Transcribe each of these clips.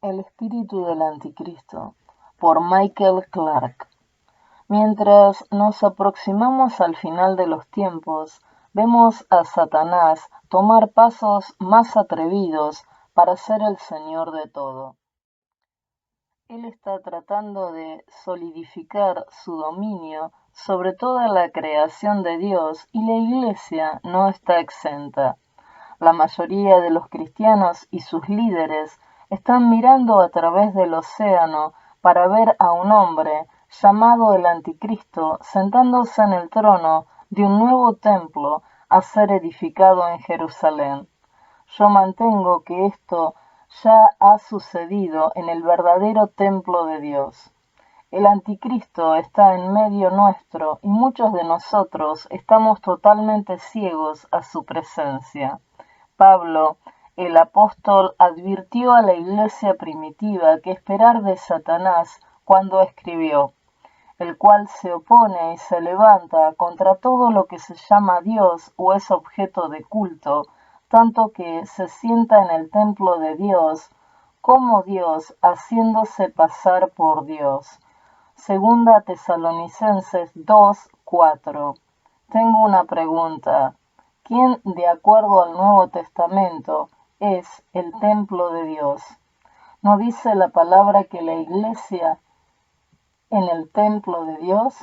El espíritu del anticristo, por Michael Clark. Mientras nos aproximamos al final de los tiempos, vemos a Satanás tomar pasos más atrevidos para ser el señor de todo. Él está tratando de solidificar su dominio sobre toda la creación de Dios y la Iglesia no está exenta. La mayoría de los cristianos y sus líderes están mirando a través del océano para ver a un hombre llamado el Anticristo sentándose en el trono de un nuevo templo a ser edificado en Jerusalén. Yo mantengo que esto ya ha sucedido en el verdadero templo de Dios. El anticristo está en medio nuestro y muchos de nosotros estamos totalmente ciegos a su presencia. Pablo, el apóstol, advirtió a la iglesia primitiva que esperar de Satanás cuando escribió, el cual se opone y se levanta contra todo lo que se llama Dios o es objeto de culto, tanto que se sienta en el templo de Dios, como Dios, haciéndose pasar por Dios. Segunda Tesalonicenses 2:4. Tengo una pregunta. ¿Quién, de acuerdo al Nuevo Testamento, es el templo de Dios? ¿No dice la palabra que la iglesia en el templo de Dios?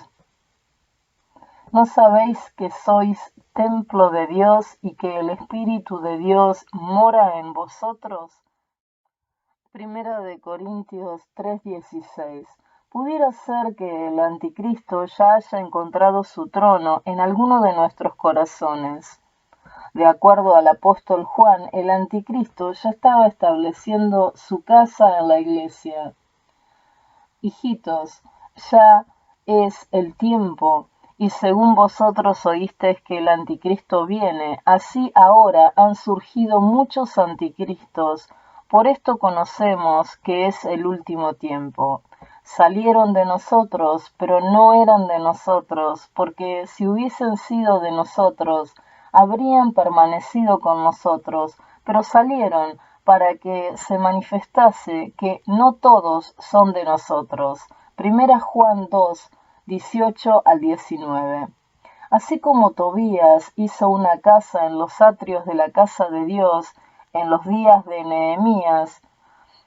¿No sabéis que sois templo de Dios y que el Espíritu de Dios mora en vosotros? Primera de Corintios 3:16. Pudiera ser que el anticristo ya haya encontrado su trono en alguno de nuestros corazones. De acuerdo al apóstol Juan, el anticristo ya estaba estableciendo su casa en la iglesia. Hijitos, ya es el tiempo, y según vosotros oísteis que el anticristo viene, así ahora han surgido muchos anticristos. Por esto conocemos que es el último tiempo. Salieron de nosotros, pero no eran de nosotros, porque si hubiesen sido de nosotros, habrían permanecido con nosotros, pero salieron para que se manifestase que no todos son de nosotros. Primera Juan 2, 18 al 19. Así como Tobías hizo una casa en los atrios de la casa de Dios en los días de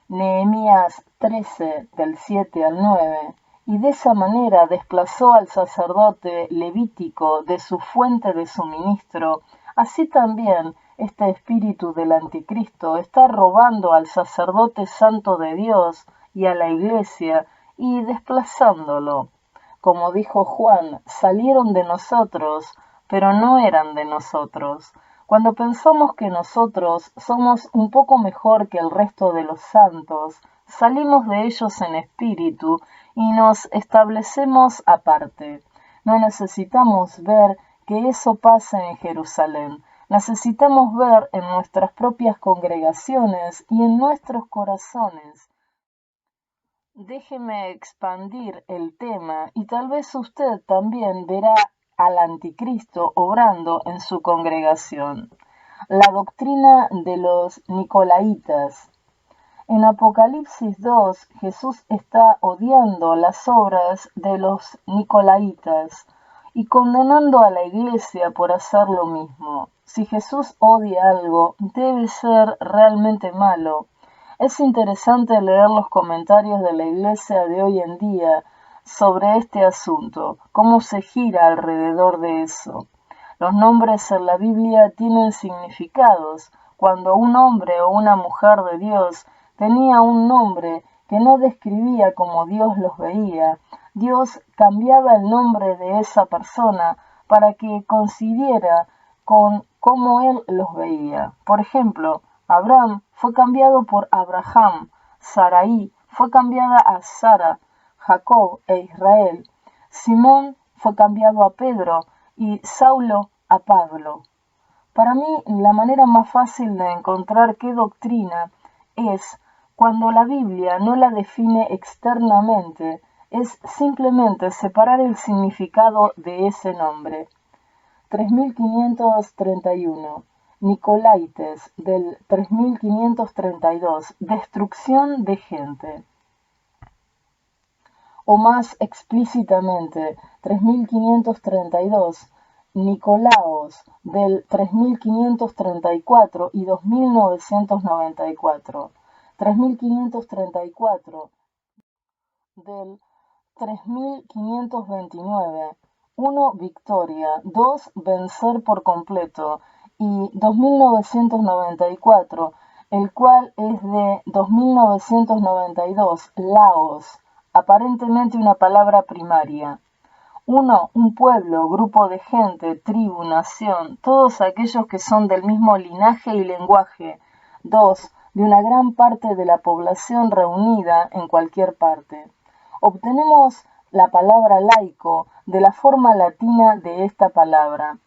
Nehemías 13 del 7 al 9, y de esa manera desplazó al sacerdote levítico de su fuente de suministro, así también este espíritu del anticristo está robando al sacerdote santo de Dios y a la iglesia y desplazándolo. Como dijo Juan, salieron de nosotros, pero no eran de nosotros. Cuando pensamos que nosotros somos un poco mejor que el resto de los santos, salimos de ellos en espíritu y nos establecemos aparte. No necesitamos ver que eso pasa en Jerusalén. Necesitamos ver en nuestras propias congregaciones y en nuestros corazones. Déjeme expandir el tema y tal vez usted también verá al anticristo obrando en su congregación. La doctrina de los Nicolaitas. En Apocalipsis 2, Jesús está odiando las obras de los Nicolaitas y condenando a la iglesia por hacer lo mismo. Si Jesús odia algo, debe ser realmente malo. Es interesante leer los comentarios de la iglesia de hoy en día sobre este asunto, cómo se gira alrededor de eso. Los nombres en la Biblia tienen significados. Cuando un hombre o una mujer de Dios tenía un nombre que no describía como Dios los veía, Dios cambiaba el nombre de esa persona para que coincidiera con cómo Él los veía. Por ejemplo, Abraham fue cambiado por Abraham, Sarai fue cambiada a Sara, Jacob e Israel, Simón fue cambiado a Pedro y Saulo a Pablo. Para mí, la manera más fácil de encontrar qué doctrina es cuando la Biblia no la define externamente, es simplemente separar el significado de ese nombre. 3531. Nicolaites del 3532, destrucción de gente. O más explícitamente, 3532, Nicolaos del 3534 y 2994. 3534 del 3529, 1 victoria, 2 vencer por completo y 2994, el cual es de 2992, Laos, aparentemente una palabra primaria. 1. Un pueblo, grupo de gente, tribu, nación, todos aquellos que son del mismo linaje y lenguaje. 2. De una gran parte de la población reunida en cualquier parte. Obtenemos la palabra laico de la forma latina de esta palabra.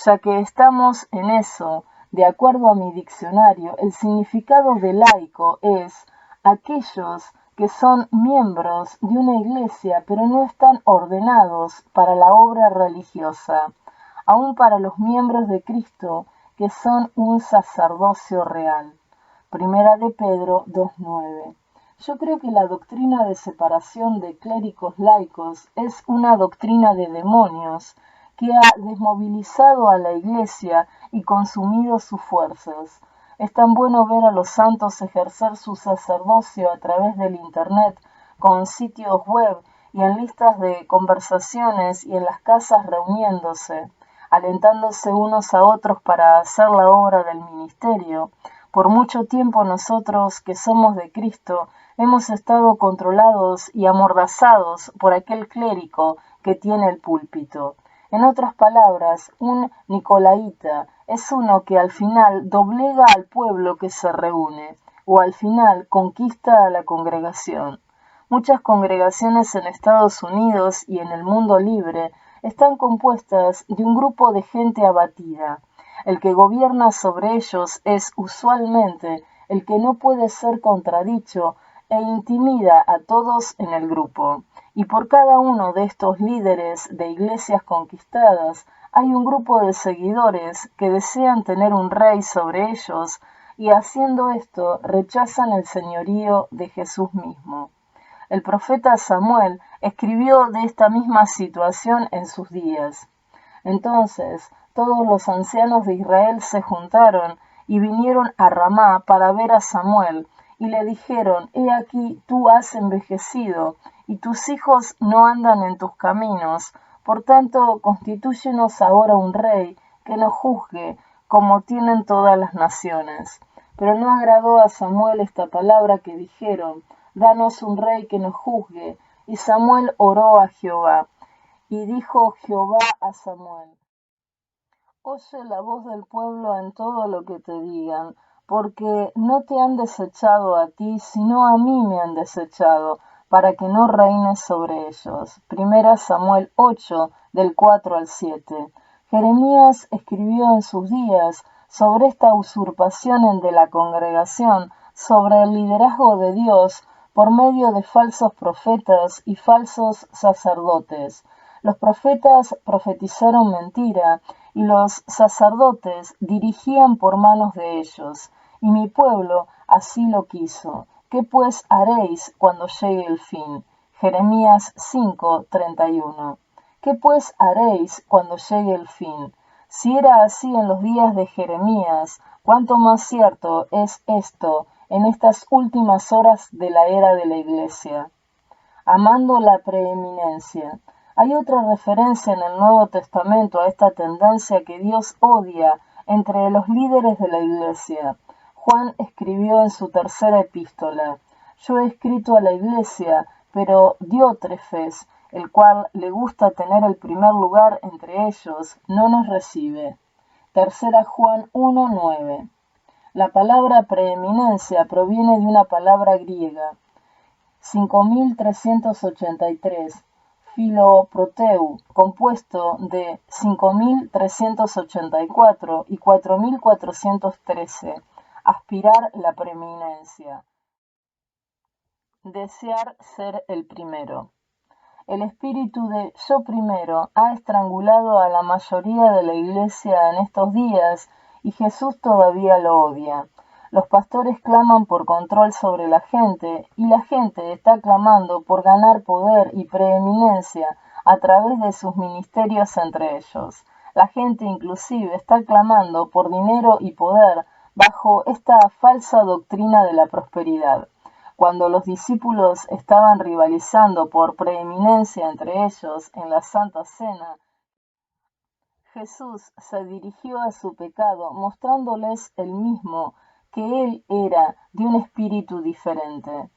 Ya que estamos en eso, de acuerdo a mi diccionario, el significado de laico es aquellos que son miembros de una iglesia pero no están ordenados para la obra religiosa, aun para los miembros de Cristo que son un sacerdocio real. Primera de Pedro 2:9. Yo creo que la doctrina de separación de clérigos laicos es una doctrina de demonios que ha desmovilizado a la Iglesia y consumido sus fuerzas. Es tan bueno ver a los santos ejercer su sacerdocio a través del Internet, con sitios web y en listas de conversaciones y en las casas reuniéndose, alentándose unos a otros para hacer la obra del ministerio. Por mucho tiempo nosotros, que somos de Cristo, hemos estado controlados y amordazados por aquel clérigo que tiene el púlpito. En otras palabras, un nicolaíta es uno que al final doblega al pueblo que se reúne, o al final conquista a la congregación. Muchas congregaciones en Estados Unidos y en el mundo libre están compuestas de un grupo de gente abatida. El que gobierna sobre ellos es usualmente el que no puede ser contradicho e intimida a todos en el grupo. Y por cada uno de estos líderes de iglesias conquistadas hay un grupo de seguidores que desean tener un rey sobre ellos y haciendo esto rechazan el señorío de Jesús mismo. El profeta Samuel escribió de esta misma situación en sus días. Entonces todos los ancianos de Israel se juntaron y vinieron a Ramá para ver a Samuel, y le dijeron: He aquí, tú has envejecido, y tus hijos no andan en tus caminos, por tanto, constitúyenos ahora un rey que nos juzgue, como tienen todas las naciones. Pero no agradó a Samuel esta palabra que dijeron: Danos un rey que nos juzgue. Y Samuel oró a Jehová. Y dijo Jehová a Samuel: Oye la voz del pueblo en todo lo que te digan, porque no te han desechado a ti, sino a mí me han desechado, para que no reines sobre ellos. Primera Samuel 8, del 4 al 7. Jeremías escribió en sus días sobre esta usurpación de la congregación, sobre el liderazgo de Dios por medio de falsos profetas y falsos sacerdotes. Los profetas profetizaron mentira, y los sacerdotes dirigían por manos de ellos, y mi pueblo así lo quiso. ¿Qué pues haréis cuando llegue el fin? Jeremías 5:31. ¿Qué pues haréis cuando llegue el fin? Si era así en los días de Jeremías, cuánto más cierto es esto en estas últimas horas de la era de la Iglesia. Amando la preeminencia. Hay otra referencia en el Nuevo Testamento a esta tendencia que Dios odia entre los líderes de la Iglesia. Juan escribió en su tercera epístola: Yo he escrito a la Iglesia, pero Diótrefes, el cual le gusta tener el primer lugar entre ellos, no nos recibe. Tercera Juan 1:9. La palabra preeminencia proviene de una palabra griega, 5383, Filoproteu, compuesto de 5384 y 4413, aspirar la preeminencia, desear ser el primero. El espíritu de yo primero ha estrangulado a la mayoría de la Iglesia en estos días y Jesús todavía lo odia. Los pastores claman por control sobre la gente y la gente está clamando por ganar poder y preeminencia a través de sus ministerios entre ellos. La gente inclusive está clamando por dinero y poder bajo esta falsa doctrina de la prosperidad. Cuando los discípulos estaban rivalizando por preeminencia entre ellos en la Santa Cena, Jesús se dirigió a su pecado mostrándoles el mismo que él era de un espíritu diferente.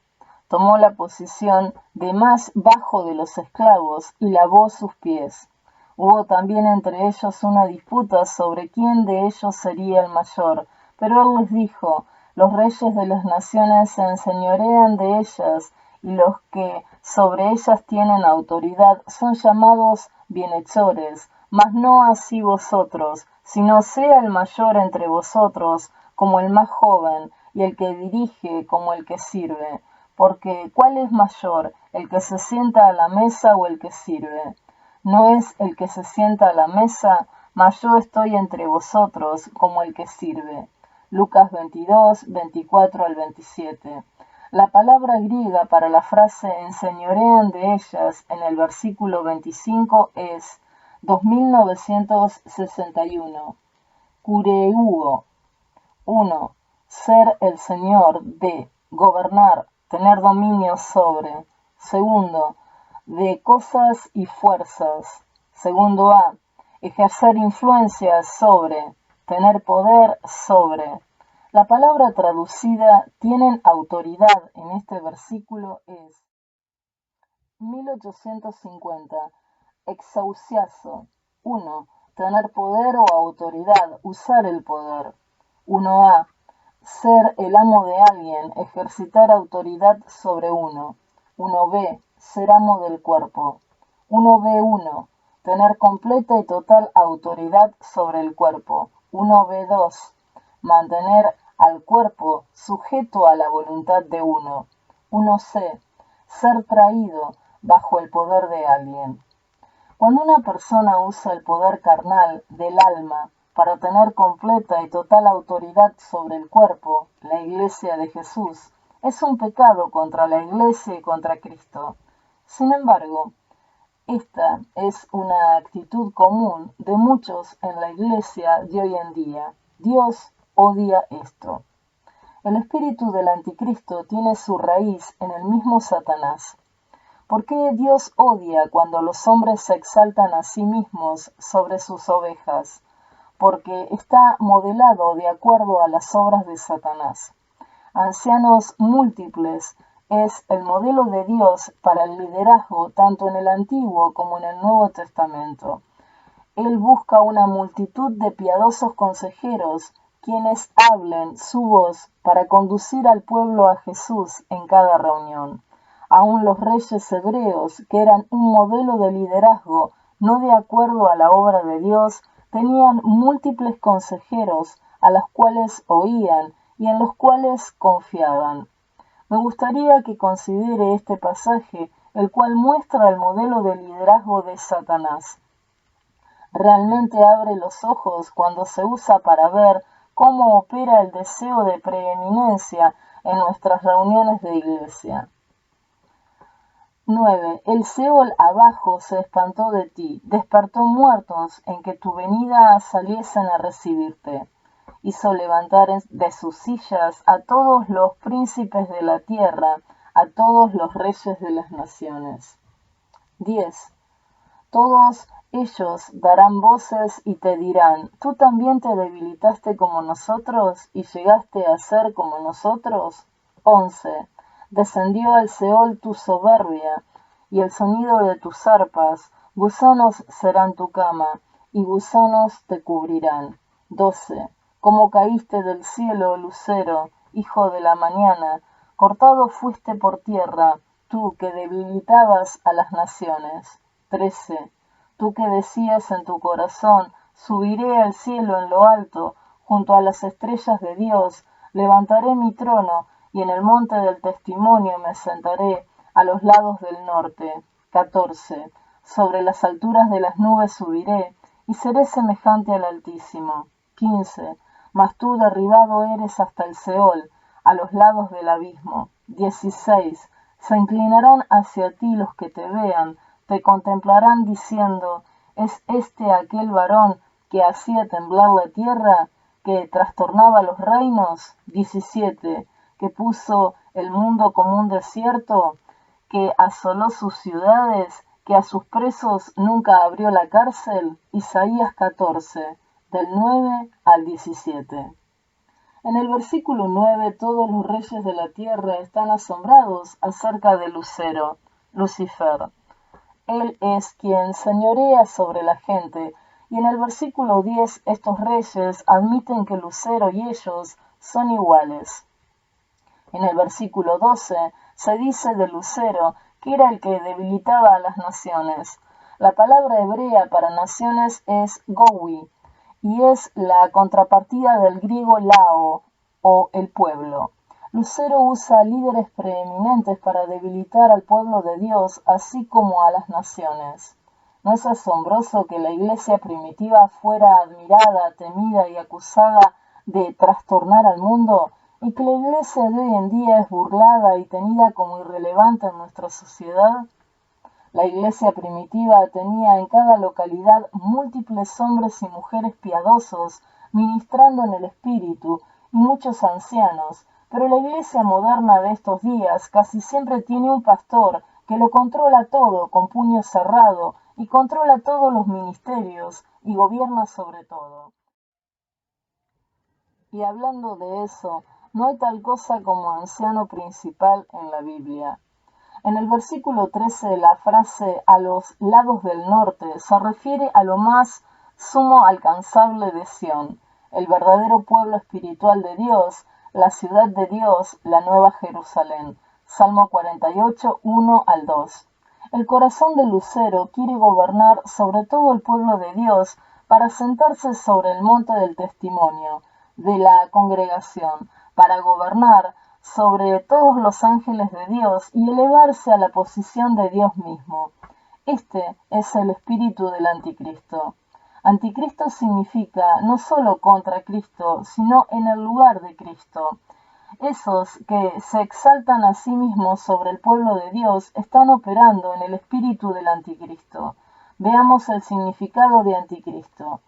Tomó la posición de más bajo de los esclavos y lavó sus pies. Hubo también entre ellos una disputa sobre quién de ellos sería el mayor, pero él les dijo, los reyes de las naciones se enseñorean de ellas y los que sobre ellas tienen autoridad son llamados bienhechores, mas no así vosotros, sino sea el mayor entre vosotros como el más joven y el que dirige como el que sirve. Porque ¿cuál es mayor, el que se sienta a la mesa o el que sirve? ¿No es el que se sienta a la mesa? Mas yo estoy entre vosotros como el que sirve. Lucas 22, 24 al 27. La palabra griega para la frase enseñorean de ellas en el versículo 25 es 2961. Kureuo. 1. Ser el señor de, gobernar, tener dominio sobre. Segundo, de cosas y fuerzas. Segundo A, ejercer influencia sobre, tener poder sobre. La palabra traducida tienen autoridad en este versículo es 1850. Exauciazo. 1. Tener poder o autoridad, usar el poder. 1A. Ser el amo de alguien, ejercitar autoridad sobre uno. 1B. Ser amo del cuerpo. 1B1. Tener completa y total autoridad sobre el cuerpo. 1B2. Mantener al cuerpo sujeto a la voluntad de uno. 1C. Ser traído bajo el poder de alguien. Cuando una persona usa el poder carnal del alma para tener completa y total autoridad sobre el cuerpo, la Iglesia de Jesús, es un pecado contra la Iglesia y contra Cristo. Sin embargo, esta es una actitud común de muchos en la Iglesia de hoy en día. Dios odia esto. El espíritu del anticristo tiene su raíz en el mismo Satanás. ¿Por qué Dios odia cuando los hombres se exaltan a sí mismos sobre sus ovejas? Porque está modelado de acuerdo a las obras de Satanás. Ancianos múltiples es el modelo de Dios para el liderazgo tanto en el Antiguo como en el Nuevo Testamento. Él busca una multitud de piadosos consejeros quienes hablen su voz para conducir al pueblo a Jesús en cada reunión. Aún los reyes hebreos, que eran un modelo de liderazgo no de acuerdo a la obra de Dios, tenían múltiples consejeros a los cuales oían y en los cuales confiaban. Me gustaría que considere este pasaje, el cual muestra el modelo de liderazgo de Satanás. Realmente abre los ojos cuando se usa para ver cómo opera el deseo de preeminencia en nuestras reuniones de iglesia. 9. El Seol abajo se espantó de ti, despertó muertos en que tu venida saliesen a recibirte. Hizo levantar de sus sillas a todos los príncipes de la tierra, a todos los reyes de las naciones. 10. Todos ellos darán voces y te dirán, ¿tú también te debilitaste como nosotros y llegaste a ser como nosotros? 11. Descendió al Seol tu soberbia, y el sonido de tus arpas, gusanos serán tu cama, y gusanos te cubrirán. 12. Como caíste del cielo, lucero, hijo de la mañana, cortado fuiste por tierra, tú que debilitabas a las naciones. 13. Tú que decías en tu corazón, subiré al cielo en lo alto, junto a las estrellas de Dios, levantaré mi trono, y en el monte del testimonio me sentaré, a los lados del norte. 14. Sobre las alturas de las nubes subiré, y seré semejante al Altísimo. 15. mas tú derribado eres hasta el Seol, a los lados del abismo. 16. Se inclinarán hacia ti los que te vean, te contemplarán diciendo, ¿es este aquel varón que hacía temblar la tierra, que trastornaba los reinos? 17. Que puso el mundo como un desierto, que asoló sus ciudades, que a sus presos nunca abrió la cárcel. Isaías 14, del 9 al 17. En el versículo 9 todos los reyes de la tierra están asombrados acerca de Lucero, Lucifer. Él es quien señorea sobre la gente, y en el versículo 10 estos reyes admiten que Lucero y ellos son iguales. En el versículo 12 se dice de Lucero que era el que debilitaba a las naciones. La palabra hebrea para naciones es gowi, y es la contrapartida del griego lao, o el pueblo. Lucero usa líderes preeminentes para debilitar al pueblo de Dios, así como a las naciones. ¿No es asombroso que la iglesia primitiva fuera admirada, temida y acusada de trastornar al mundo, y que la iglesia de hoy en día es burlada y tenida como irrelevante en nuestra sociedad? La iglesia primitiva tenía en cada localidad múltiples hombres y mujeres piadosos, ministrando en el espíritu, y muchos ancianos, pero la iglesia moderna de estos días casi siempre tiene un pastor que lo controla todo con puño cerrado y controla todos los ministerios y gobierna sobre todo. Y hablando de eso, no hay tal cosa como anciano principal en la Biblia. En el versículo 13, la frase a los lados del norte se refiere a lo más sumo alcanzable de Sión, el verdadero pueblo espiritual de Dios, la ciudad de Dios, la nueva Jerusalén. Salmo 48, 1 al 2. El corazón de Lucero quiere gobernar sobre todo el pueblo de Dios para sentarse sobre el monte del testimonio de la congregación, para gobernar sobre todos los ángeles de Dios y elevarse a la posición de Dios mismo. Este es el espíritu del anticristo. Anticristo significa no solo contra Cristo, sino en el lugar de Cristo. Esos que se exaltan a sí mismos sobre el pueblo de Dios están operando en el espíritu del anticristo. Veamos el significado de anticristo.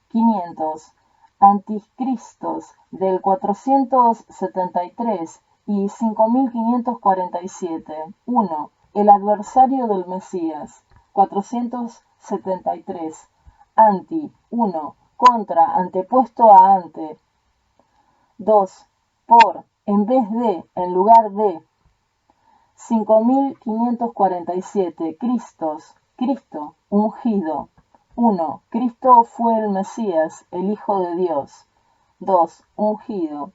500. Anticristos del 473 y 5547. 1. El adversario del Mesías. 473. Anti. 1. Contra, antepuesto a ante. 2. Por, en vez de, en lugar de. 5547. Cristos. Cristo, ungido. 1. Cristo fue el Mesías, el Hijo de Dios. 2. Ungido.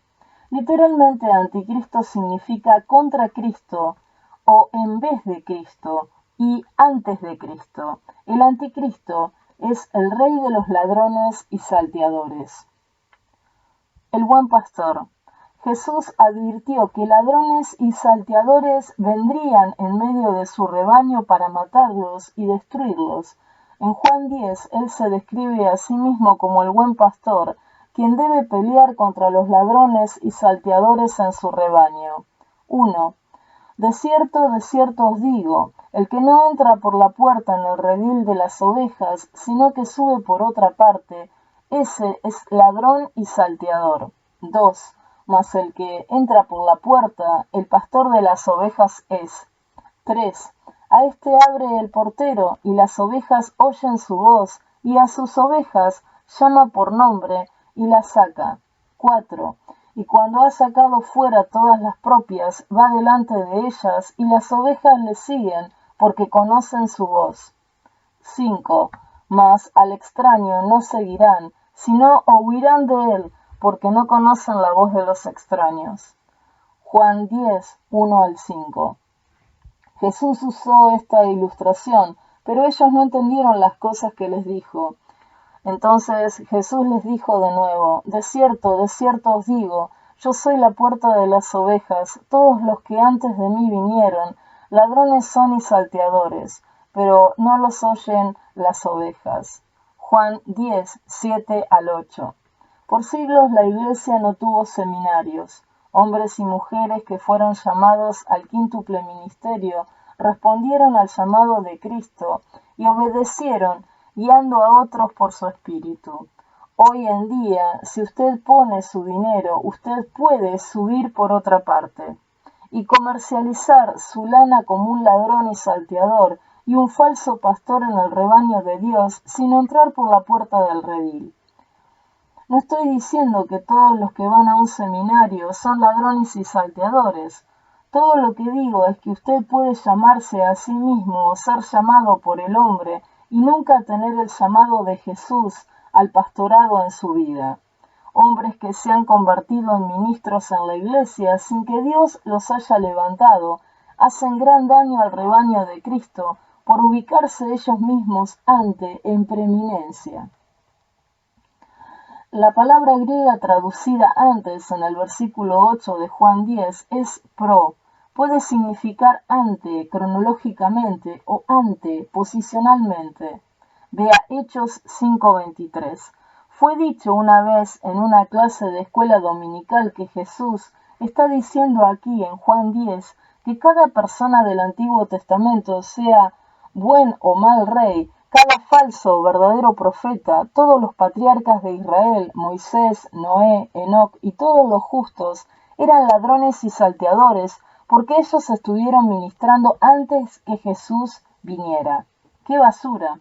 Literalmente, anticristo significa contra Cristo o en vez de Cristo y antes de Cristo. El anticristo es el rey de los ladrones y salteadores. El buen pastor. Jesús advirtió que ladrones y salteadores vendrían en medio de su rebaño para matarlos y destruirlos. En Juan 10, él se describe a sí mismo como el buen pastor, quien debe pelear contra los ladrones y salteadores en su rebaño. 1. De cierto os digo, el que no entra por la puerta en el redil de las ovejas, sino que sube por otra parte, ese es ladrón y salteador. 2. Mas el que entra por la puerta, el pastor de las ovejas es. 3. A este abre el portero, y las ovejas oyen su voz, y a sus ovejas llama por nombre, y las saca. 4. Y cuando ha sacado fuera todas las propias, va delante de ellas, y las ovejas le siguen, porque conocen su voz. 5. Mas al extraño no seguirán, sino huirán de él, porque no conocen la voz de los extraños. Juan 10, 1 al 5. Jesús usó esta ilustración, pero ellos no entendieron las cosas que les dijo. Entonces Jesús les dijo de nuevo, de cierto os digo, yo soy la puerta de las ovejas, todos los que antes de mí vinieron, ladrones son y salteadores, pero no los oyen las ovejas. Juan 10, 7 al 8. Por siglos la Iglesia no tuvo seminarios. Hombres y mujeres que fueron llamados al quíntuple ministerio respondieron al llamado de Cristo y obedecieron, guiando a otros por su espíritu. Hoy en día, si usted pone su dinero, usted puede subir por otra parte y comercializar su lana como un ladrón y salteador y un falso pastor en el rebaño de Dios sin entrar por la puerta del redil. No estoy diciendo que todos los que van a un seminario son ladrones y salteadores. Todo lo que digo es que usted puede llamarse a sí mismo o ser llamado por el hombre y nunca tener el llamado de Jesús al pastorado en su vida. Hombres que se han convertido en ministros en la iglesia sin que Dios los haya levantado, hacen gran daño al rebaño de Cristo por ubicarse ellos mismos en preeminencia. La palabra griega traducida antes en el versículo 8 de Juan 10 es pro. Puede significar ante cronológicamente o ante posicionalmente. Vea Hechos 5:23. Fue dicho una vez en una clase de escuela dominical que Jesús está diciendo aquí en Juan 10 que cada persona del Antiguo Testamento, sea buen o mal rey, cada falso o verdadero profeta, todos los patriarcas de Israel, Moisés, Noé, Enoc y todos los justos, eran ladrones y salteadores porque ellos estuvieron ministrando antes que Jesús viniera. ¡Qué basura!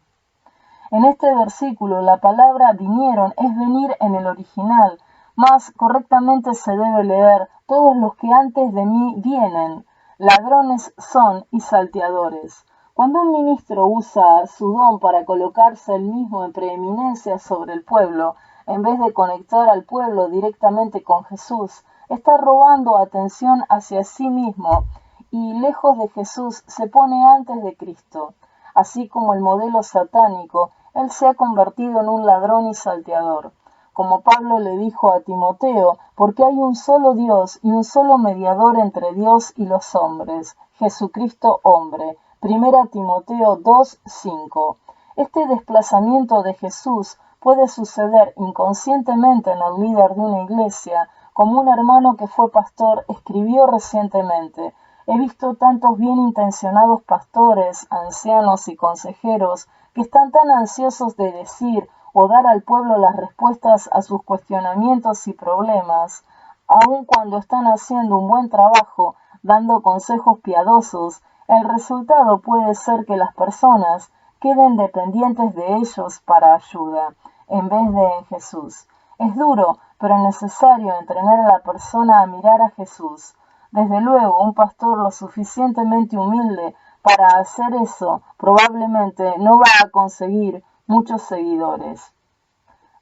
En este versículo la palabra vinieron es venir en el original, más correctamente se debe leer todos los que antes de mí vienen, ladrones son y salteadores. Cuando un ministro usa su don para colocarse él mismo en preeminencia sobre el pueblo, en vez de conectar al pueblo directamente con Jesús, está robando atención hacia sí mismo y lejos de Jesús se pone antes de Cristo. Así como el modelo satánico, él se ha convertido en un ladrón y salteador. Como Pablo le dijo a Timoteo, porque hay un solo Dios y un solo mediador entre Dios y los hombres, Jesucristo hombre. 1 Timoteo 2:5. Este desplazamiento de Jesús puede suceder inconscientemente en el líder de una iglesia, como un hermano que fue pastor escribió recientemente. He visto tantos bien intencionados pastores, ancianos y consejeros que están tan ansiosos de decir o dar al pueblo las respuestas a sus cuestionamientos y problemas, aun cuando están haciendo un buen trabajo, dando consejos piadosos, el resultado puede ser que las personas queden dependientes de ellos para ayuda, en vez de en Jesús. Es duro, pero necesario entrenar a la persona a mirar a Jesús. Desde luego, un pastor lo suficientemente humilde para hacer eso probablemente no va a conseguir muchos seguidores.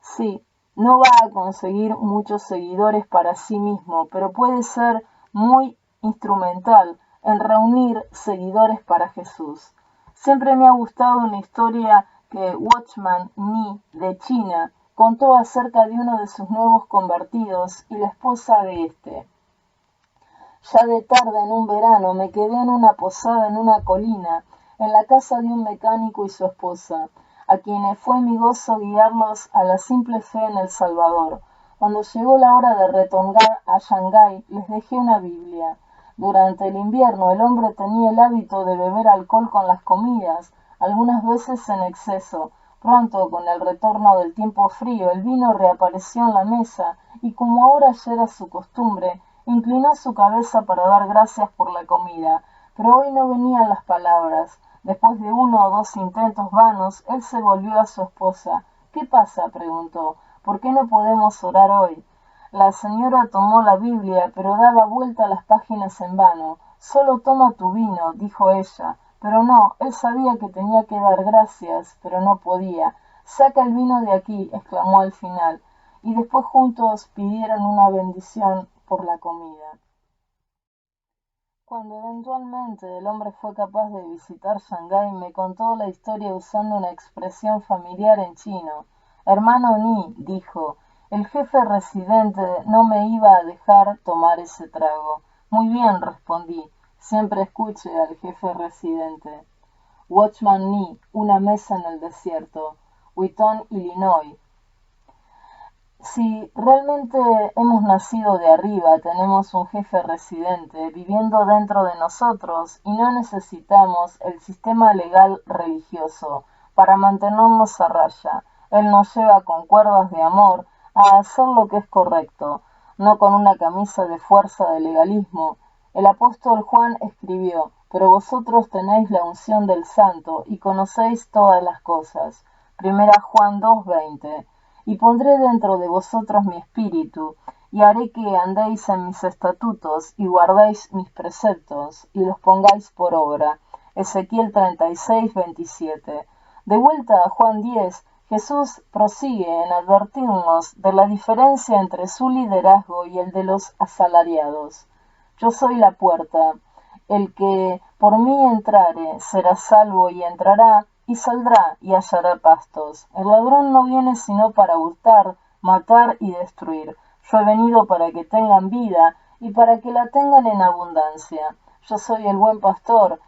Sí, no va a conseguir muchos seguidores para sí mismo, pero puede ser muy instrumental en reunir seguidores para Jesús. Siempre me ha gustado una historia que Watchman Nee de China contó acerca de uno de sus nuevos convertidos y la esposa de este. Ya de tarde en un verano me quedé en una posada en una colina, en la casa de un mecánico y su esposa, a quienes fue mi gozo guiarlos a la simple fe en el Salvador. Cuando llegó la hora de retornar a Shanghái, les dejé una Biblia. Durante el invierno el hombre tenía el hábito de beber alcohol con las comidas, algunas veces en exceso. Pronto, con el retorno del tiempo frío, el vino reapareció en la mesa, y como ahora ya era su costumbre, inclinó su cabeza para dar gracias por la comida, pero hoy no venían las palabras. Después de 1 o 2 intentos vanos, él se volvió a su esposa. ¿Qué pasa?, preguntó. ¿Por qué no podemos orar hoy? La señora tomó la Biblia, pero daba vuelta a las páginas en vano. Solo toma tu vino, dijo ella. Pero no, él sabía que tenía que dar gracias, pero no podía. Saca el vino de aquí, exclamó al final. Y después juntos pidieron una bendición por la comida. Cuando eventualmente el hombre fue capaz de visitar Shanghái, me contó la historia usando una expresión familiar en chino. Hermano Ni, dijo, el jefe residente no me iba a dejar tomar ese trago. Muy bien, respondí, siempre escuche al jefe residente. Watchman Nee, una mesa en el desierto, Wheaton, Illinois. Si realmente hemos nacido de arriba, tenemos un jefe residente viviendo dentro de nosotros y no necesitamos el sistema legal religioso para mantenernos a raya. Él nos lleva con cuerdas de amor a hacer lo que es correcto, no con una camisa de fuerza de legalismo. El apóstol Juan escribió, pero vosotros tenéis la unción del Santo y conocéis todas las cosas. Primera Juan 2:20. Y pondré dentro de vosotros mi espíritu, y haré que andéis en mis estatutos, y guardéis mis preceptos, y los pongáis por obra. Ezequiel 36:27. De vuelta a Juan 10, Jesús prosigue en advertirnos de la diferencia entre su liderazgo y el de los asalariados. Yo soy la puerta. El que por mí entrare será salvo y entrará y saldrá y hallará pastos. El ladrón no viene sino para hurtar, matar y destruir. Yo he venido para que tengan vida y para que la tengan en abundancia. Yo soy el buen pastor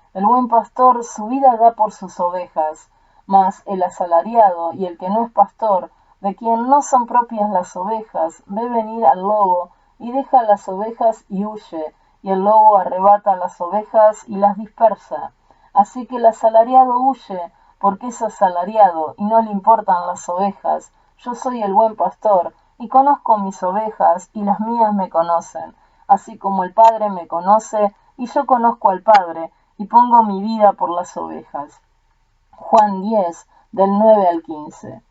su vida da por sus ovejas. Mas el asalariado y el que no es pastor, de quien no son propias las ovejas, ve venir al lobo y deja las ovejas y huye, y el lobo arrebata las ovejas y las dispersa. Así que el asalariado huye, porque es asalariado y no le importan las ovejas. Yo soy el buen pastor, y conozco mis ovejas, y las mías me conocen, así como el Padre me conoce, y yo conozco al Padre, y pongo mi vida por las ovejas. Juan 10, del 9 al 15.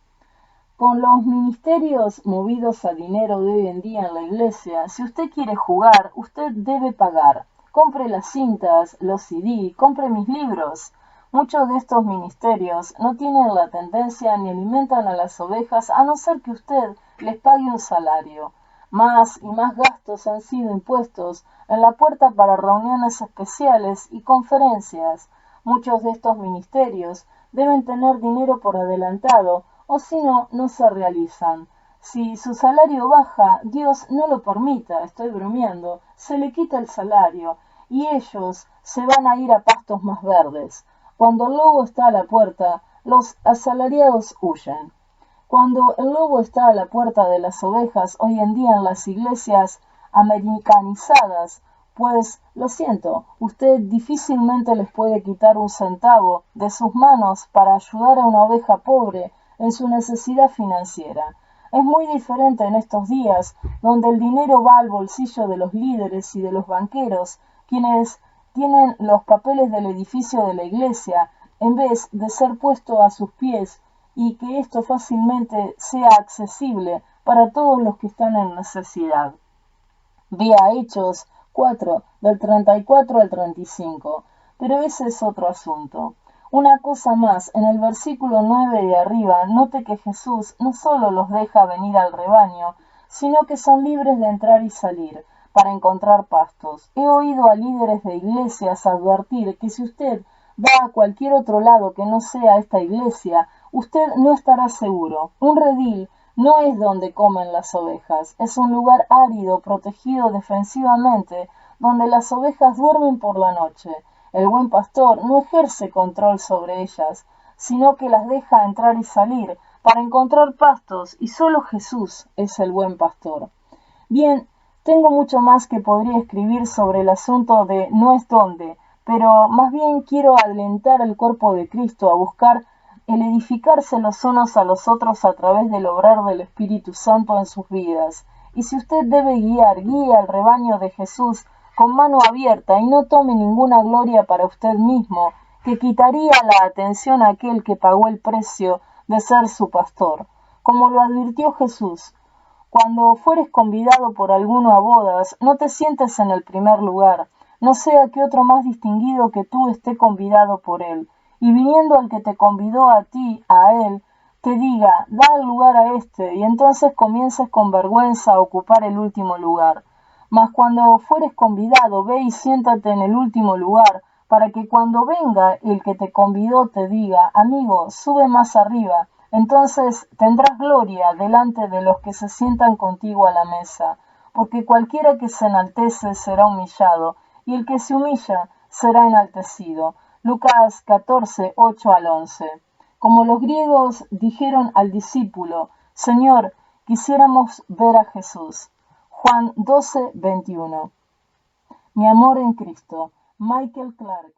Con los ministerios movidos a dinero de hoy en día en la iglesia, si usted quiere jugar, usted debe pagar. Compre las cintas, los CD, compre mis libros. Muchos de estos ministerios no tienen la tendencia ni alimentan a las ovejas a no ser que usted les pague un salario. Más y más gastos han sido impuestos en la puerta para reuniones especiales y conferencias. Muchos de estos ministerios deben tener dinero por adelantado o si no, no se realizan. Si su salario baja, Dios no lo permita, estoy bromeando, se le quita el salario y ellos se van a ir a pastos más verdes. Cuando el lobo está a la puerta, los asalariados huyen. Cuando el lobo está a la puerta de las ovejas hoy en día en las iglesias americanizadas, pues lo siento, usted difícilmente les puede quitar un centavo de sus manos para ayudar a una oveja pobre en su necesidad financiera. Es muy diferente en estos días, donde el dinero va al bolsillo de los líderes y de los banqueros, quienes tienen los papeles del edificio de la iglesia, en vez de ser puesto a sus pies y que esto fácilmente sea accesible para todos los que están en necesidad. Vía Hechos 4, del 34 al 35. Pero ese es otro asunto. Una cosa más, en el versículo 9 de arriba, note que Jesús no solo los deja venir al rebaño, sino que son libres de entrar y salir para encontrar pastos. He oído a líderes de iglesias advertir que si usted va a cualquier otro lado que no sea esta iglesia, usted no estará seguro. Un redil no es donde comen las ovejas, es un lugar árido, protegido defensivamente, donde las ovejas duermen por la noche. El buen pastor no ejerce control sobre ellas, sino que las deja entrar y salir para encontrar pastos, y solo Jesús es el buen pastor. Bien, tengo mucho más que podría escribir sobre el asunto de no es dónde, pero más bien quiero alentar al cuerpo de Cristo a buscar el edificarse los unos a los otros a través del obrar del Espíritu Santo en sus vidas. Y si usted debe guiar, guíe al rebaño de Jesús con mano abierta y no tome ninguna gloria para usted mismo, que quitaría la atención a aquel que pagó el precio de ser su pastor. Como lo advirtió Jesús, cuando fueres convidado por alguno a bodas, no te sientes en el primer lugar, no sea que otro más distinguido que tú esté convidado por él, y viniendo al que te convidó a ti, a él, te diga, da el lugar a este, y entonces comiences con vergüenza a ocupar el último lugar. Mas cuando fueres convidado, ve y siéntate en el último lugar, para que cuando venga el que te convidó te diga, amigo, sube más arriba, entonces tendrás gloria delante de los que se sientan contigo a la mesa, porque cualquiera que se enaltece será humillado, y el que se humilla será enaltecido. Lucas 14, 8 al 11. Como los griegos dijeron al discípulo, Señor, quisiéramos ver a Jesús. Juan 12:21. Mi amor en Cristo. Michael Clark.